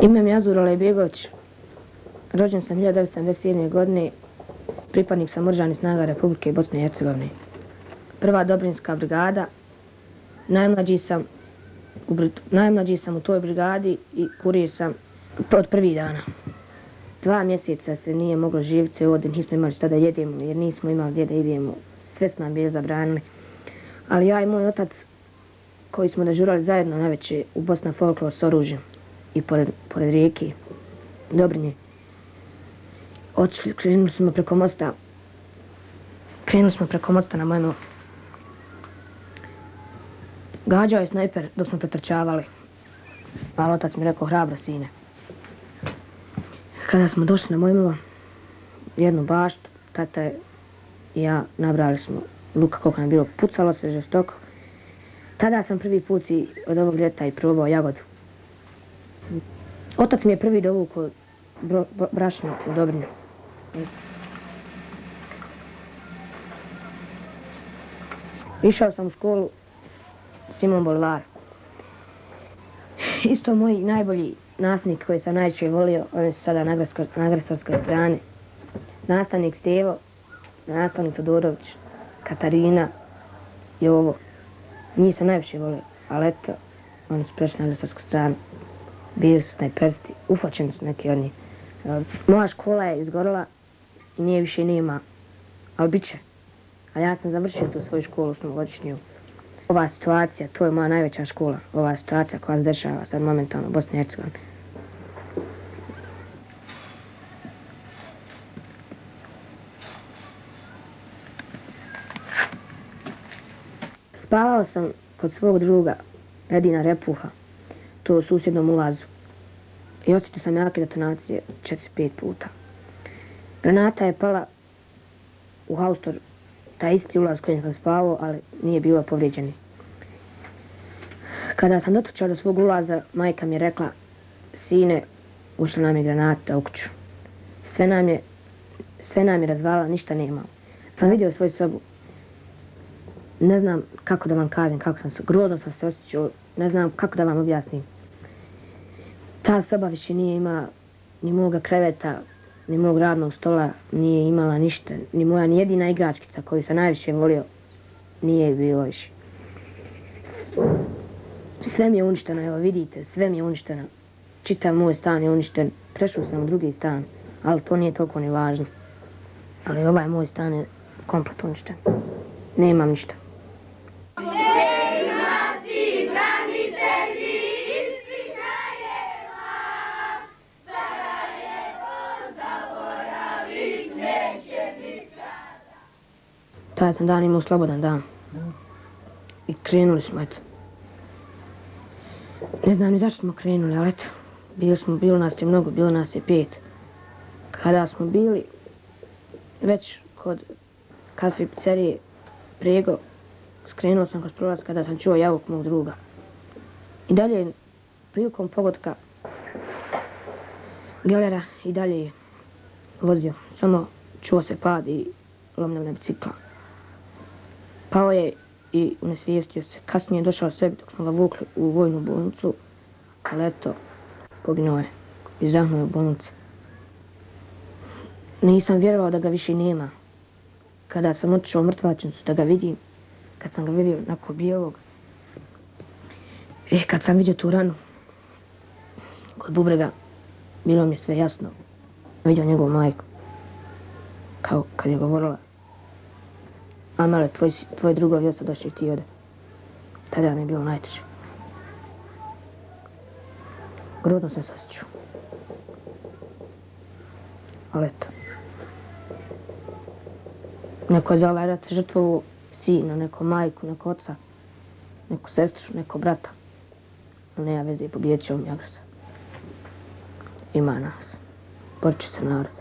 Ime mi je Azur Alejbegović. Rođen sam 1977. godine. Pripadnik sam Oružanih snaga Republike Bosne i Hercegovine. Prva Dobrinska brigada. Najmlađi sam u toj brigadi i kurir sam od prvih dana. 2 mjeseca se nije moglo živjeti ovdje, nismo imali šta da jedemo jer nismo imali gdje da idemo. Sve su nam bili zabranili. Ali ja i moj otac koji smo dežurali zajedno navečer u Bosna folklor s oružjem i pored rijeke Dobrinje. Krenuli smo preko mosta na Mojmilo. Gađao je snajper dok smo pretrčavali, ali otac mi rekao hrabro sine. Kada smo došli na Mojmilo, jednu baštu, tata i ja nabrali smo luka koliko nam je bilo, pucalo se žestoko. Tada sam prvi put od ovog ljeta i probao jagodu. Otac mi je prvi dovukao brašno u Dobrinju. Išao sam u školu Simon Bolivar. Isto moji najbolji nastavnik koji sam najčešće volio, oni su sada na agresorskoj strani. Nastavnik Stevo, nastavnik Todorović, Katarina, Jovo. Njih sam najviše volio, ali eto, oni su prešli na agresorsku stranu. Bili su snajpersti, ufačeni su neki od njih. Moja škola je izgorila i nije više nema, ali bit će. Ali ja sam završio tu svoju školu osmogodišnju. Ova situacija, to je moja najveća škola. Ova situacija koja se dešava sad momentalno u Bosni i Hercegovini. Spavao sam kod svog druga, Edina Repuha, to u susjednom ulazu. I osjetio sam jake detonacije 4-5 puta. Granata je pala u haustor, taj isti ulaz kojim sam spavao, ali nije bilo povrijeđeni. Kada sam dotrčao do svog ulaza, majka mi je rekla, sine, ušla nam je granata u kuću. Sve nam je razvala, ništa nema. Sam vidio svoju sobu. Ne znam kako da vam kažem, grozno sam se osjećao, ne znam kako da vam objasnim. Ta soba više nije imala ni moga kreveta, ni mog radnog stola, nije imala ništa, ni moja ni jedina igračkica koju sam najviše volio, nije bilo više. Sve mi je uništeno, evo vidite, sve mi je uništeno. Čitav moj stan je uništen, prešao sam u drugi stan, ali to nije toliko ni važno. Ali ovaj moj stan je komplet uništen. Nemam ništa. Taj sam dan imao slobodan dan. I krenuli smo, eto. Ne znam ni zašto smo krenuli, ali eto. Bilo nas je mnogo, bilo nas je 5. Kada smo bili već kod kafe pizzerije Prego, skrenuo sam kroz prolaz kada sam čuo javuk mog druga. I dalje, prilikom pogotka gelera i dalje je vozio. Samo čuo se pad i lomljavne bicikla. Pao je i unesvijestio se. Kasnije je došao sebi dok smo ga vukli u vojnu bolnicu, ali eto, poginuo je. Izdahnuo je u bolnici. Nisam vjerovao da ga više nema. Kada sam otišao u mrtvačnicu da ga vidim, kad sam ga vidio nakon bijelog, kad sam vidio tu ranu kod bubrega, bilo mi je sve jasno. Vidio njegovu majku, kao kad je govorila, Amale, tvoj drugovi ostao došli ti ode. Tada mi je bilo najteže. Grozno sam se osjećao. Ali eto. Neko je za ovaj rat žrtvovu sina, neko majku, neko oca, neku sestru, neko brata. Ali nema veze, pobijedit će ovom agresor. Ima nas. Borit će se narod.